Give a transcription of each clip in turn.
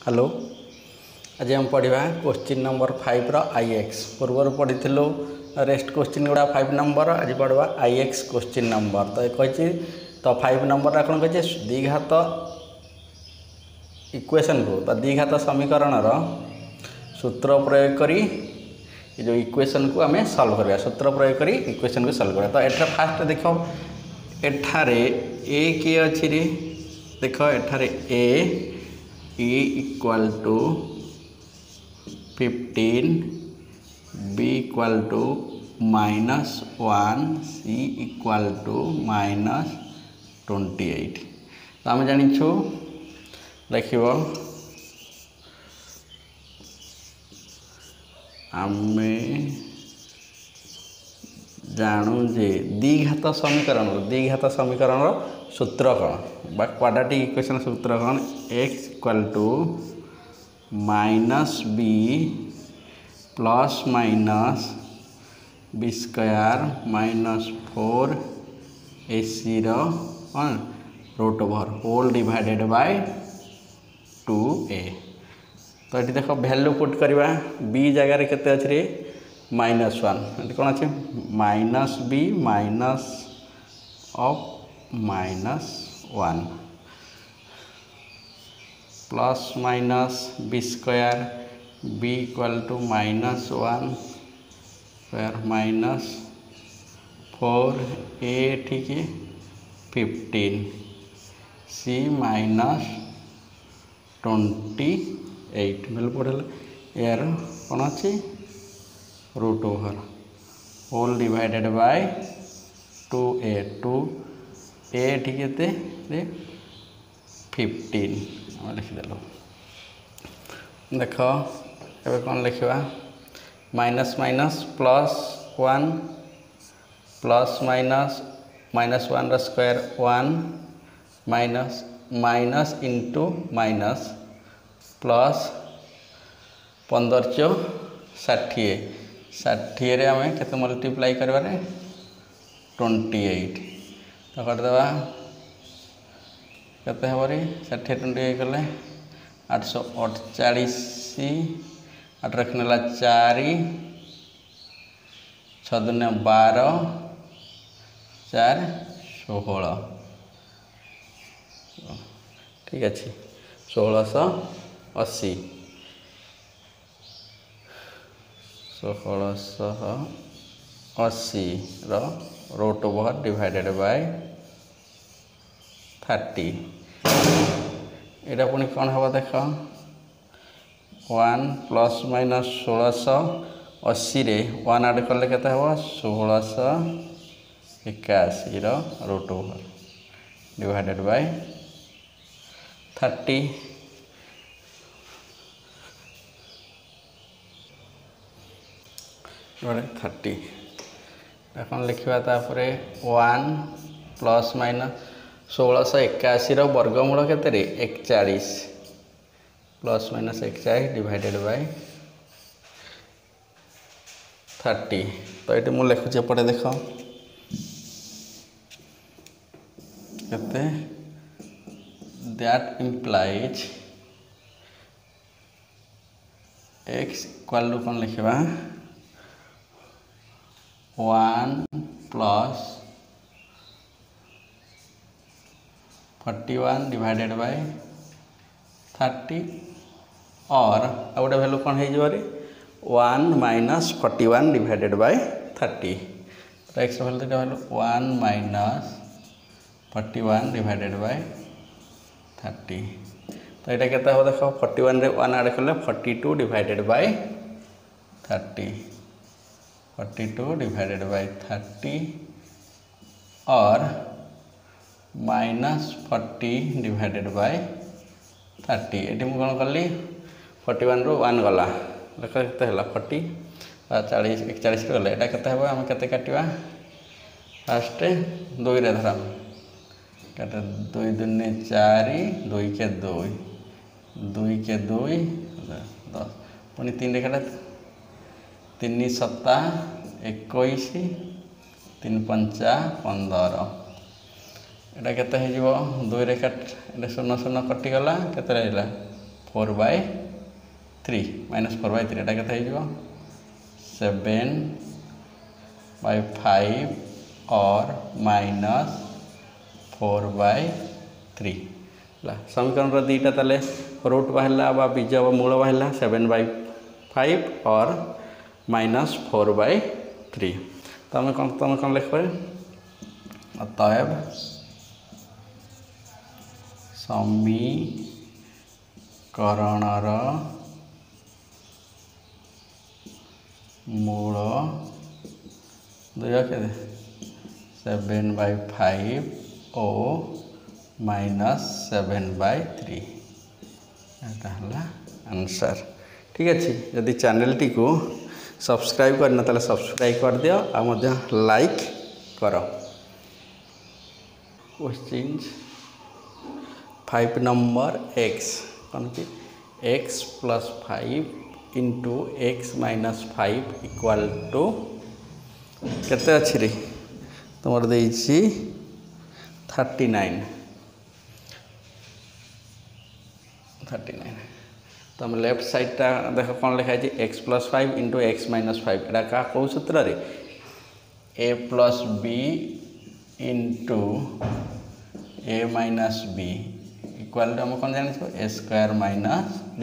Hello आज हम पढ़ा क्वेश्चन नंबर 5 रो आईएक्स पूर्वर पढ़ी रेस्ट क्वेश्चन गुड़ा 5 नंबर आज पढ़वा आईएक्स क्वेश्चन नंबर तो कही तो 5 नंबर कौन कहे द्विघात इक्वेशन को द्विघात समीकरण सूत्र प्रयोग करी जो इक्वेशन को आम सॉल्व करवा सूत्र प्रयोग करी इक्वेशन को सॉल्व करवा तो एठार फास्ट देख एठारे ए किए अच्छी रे देख एठारे A equal to 15 B equal to -1 C equal to -28 तो आम जानिछु देख आम जानू जे द्विघात समीकरण सूत्र कौन बा क्वाड्रेटिक इक्वेशन सूत्र कौन x equal to -b plus minus b square -4 ac root over whole divided by 2a तो ये देख वैल्यू पुट करवा b जगार केते अछि रे -1 कौन अच्छे -b minus of -1 plus minus b square b equal to -1 square -4 a ठीक 15 सी -28 मिल पड़े यार कौन अच्छी root over whole divided by 2a 2a ठीक है 15 लिखिदेलु देख ए कौन लिखा minus minus plus 1 plus minus -1 रो square 1 minus minus into minus plus 15 60 रे आम के मल्टीप्लाई कर 28 तो करदेवा केते हेबरी 60 28 कले 848 8 रखनेला 4 6 दूने 12 4 16 ठीक अच्छे 1680 1680 रूट ओवर डिवाइडेड बाय 30 यहाँ पुणी कौन हम देख 1 प्लस माइनस 1680 रे 1 ऐड कले केते हम 1681 रूट ओवर डिवाइडेड बाय 30 30 कौन लिखा 1 प्लस माइनस 1681 वर्गमूल केते 41 प्लस माइनस 41 डिवाइडेड बाय 30 तो ये मुझे लिखुचे एपटे देख केते that implies x equal to कौन लिखा 1 प्लस 41 डिवाइडेड बाय 30 और गोटे वैल्यू कौन हो 1 माइनस 41 डिवाइडेड बाय 30 तो x value 1 minus 41 divided by 30 तो यहाँ के देख 41 रे 1 ऐड कले 42 डिवाइडेड बाय 30 42 डिवाइडेड बाय 30 और -40 डिवाइडेड बाय 30 ये मुझे कौन कली 41 रू 1 गला देख के 40 40 41 गले यहाँ के आम के काटा फास्ट 2 रे धर काटे 2 दूने 4 2 के 2 2 के 2 10 पुणी 3 रे काटे 3 7 21 3 5 15 यहाँ के 2 रे 0 0 कटिगला के 4/3 -4/3 एटा केते हो 7/5 और -4/3 समीकरण दीटा ताले रूट बाहर बीज मूल बाहर 7/5 और -4/3 तो आम कौन लिख अतएव समीकरणर मूल 7/5 और -7/3 एटा हला आंसर। ठीक अच्छे जदि चैनल टी को सब्सक्राइब करना ताले सब्सक्राइब कर दियो आ मध्य लाइक करो। क्वेश्चन 5 नंबर x कौन कि x + 5 × x - 5 = केते अच्छी रे तुम देछि 39 तुम लेफ्ट साइडटा देख कौन लिखा है x + 5 × x - 5 एटा का कौ सूत्र रे a + b × a - b equal to हम कौन जान a² - b²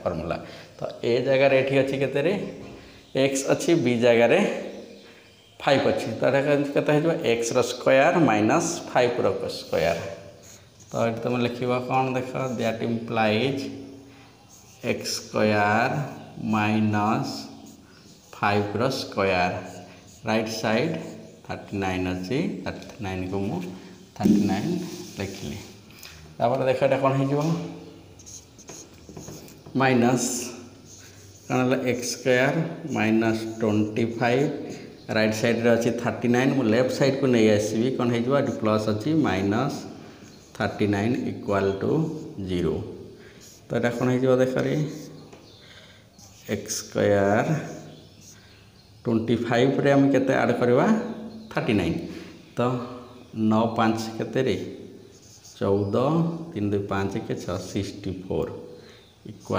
फॉर्मूला तो ए जगह ये अच्छी केते रे x अच्छी b जगह 5 अच्छी तो केते हो x² - 5 स्क्वायर तो ये तुम लिख कौन देख that implies x² - 5 square right side 39 अच्छी 39 को मु 39 लिखली तापर देख ये कौन हो माइनस कौन x² - 25 राइट साइड रे अच्छी 39 मु लेफ्ट साइड को नहीं आसबि कौन हो प्लस अच्छी -39 = 0 तो ये कौन हो देख रे x² 25 रे हम केते ऐड करवा 39 तो 9 5 केते रे 14 3 2 5 के 6 64 =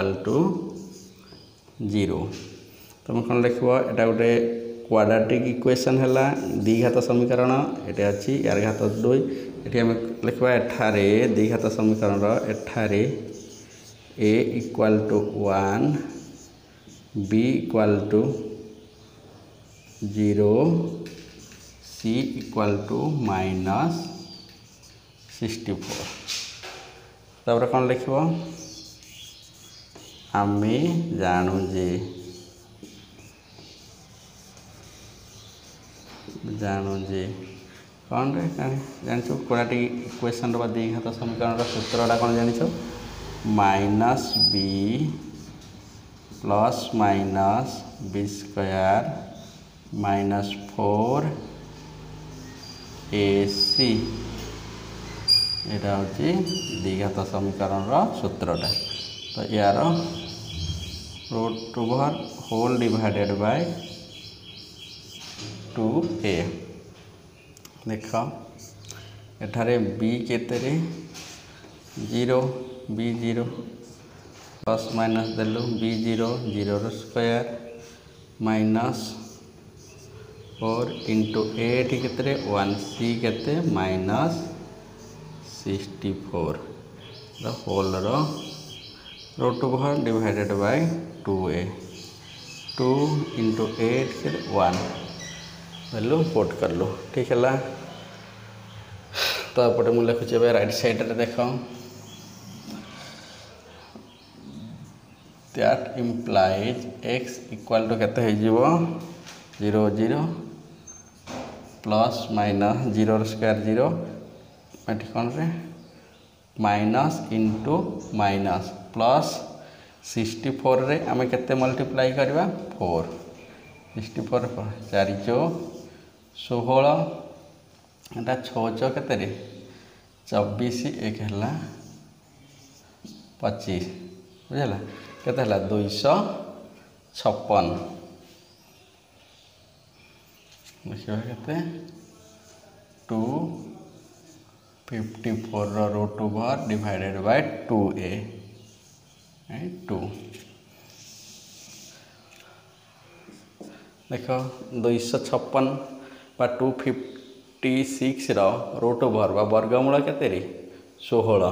0 तुम कौन लिख एटा गोटे क्वाड्रेटिक इक्वेशन है द्विघात समीकरण ये अच्छी यार घात 2 ये आम लिखा एठारे द्विघात समीकरण एठारे a = 1 b = 0 c = -64 तापर कौन लिख आमे जानू जे कौन रे जान क्वाड्रेटिक इक्वेशन द्विघात समीकरण सूत्रटा कौन जान -b + -b² -4ac यहाँ हूँ द्विघात समीकरण सूत्रटा तो यार √2/2a देख एठारे b केते 0 b 0 प्लस माइनस देलु b 0 0 स्क्वायर -4 × a केते 1 c केते -64 the whole √2/2a 2 × 8 1 value put कर लो ठीक है तो एपटे मुझे लिखुचे राइट साइड रे देख दैट इम्प्लाइज x = केते हो 0 0 प्लस माइनस 0 स्क्वायर 0 एटी कौन रे माइनस इंटू माइनस प्लस 64 रे आम केते मल्टीप्लाई करवा 4 64 4 चौ 16 एटा 6 चौ केते रे 24 1 है 25 बुझला केते हला 256 देखिए केते 254 √2/2a 2 देख 256 बा 256 रूट ओवर बा वर्गमूल केते 16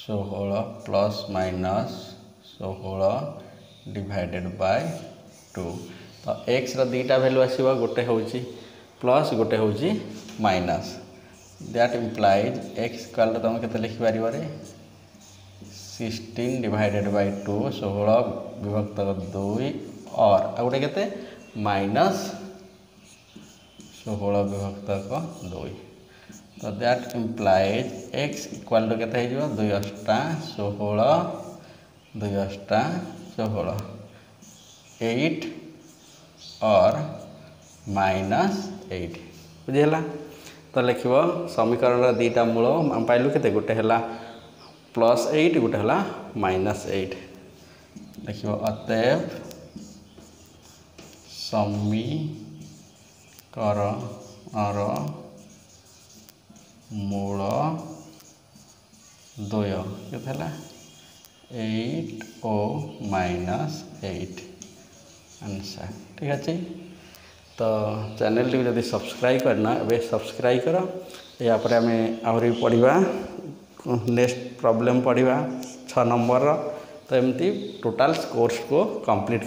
16 प्लस माइनस 16 डिवाइडेड बाय 2 तो x रो दीटा वैल्यू आसीबा गोटे होची प्लस गोटे होची minus that implies x equal तुम केते लिखि पारिबो रे 16 डिवाइडेड बाय 2 16 विभक्त 2 और गोटे केते माइनस 16 विभक्त 2 तो that implies x equal to केते हो 2 अष्टा 16 2 अष्टा 16 8 और माइनस 8 बुझेला तो लिखो समीकरण दीटा मूल आम पाइलु केते गोटे है प्लस 8 गोटे है माइनस 8 लिखो अतएव समीकरण मूल 2 केते 8 ओ माइनस 8 आंसर ठीक अच्छे तो चैनल टी जब सब्सक्राइब करना ए सब्सक्राइब कर या पर आम आहरी पढ़ा नेक्स्ट प्रॉब्लम पढ़ा 6 नंबर तो एमती टोटाल कोर्स को कंप्लीट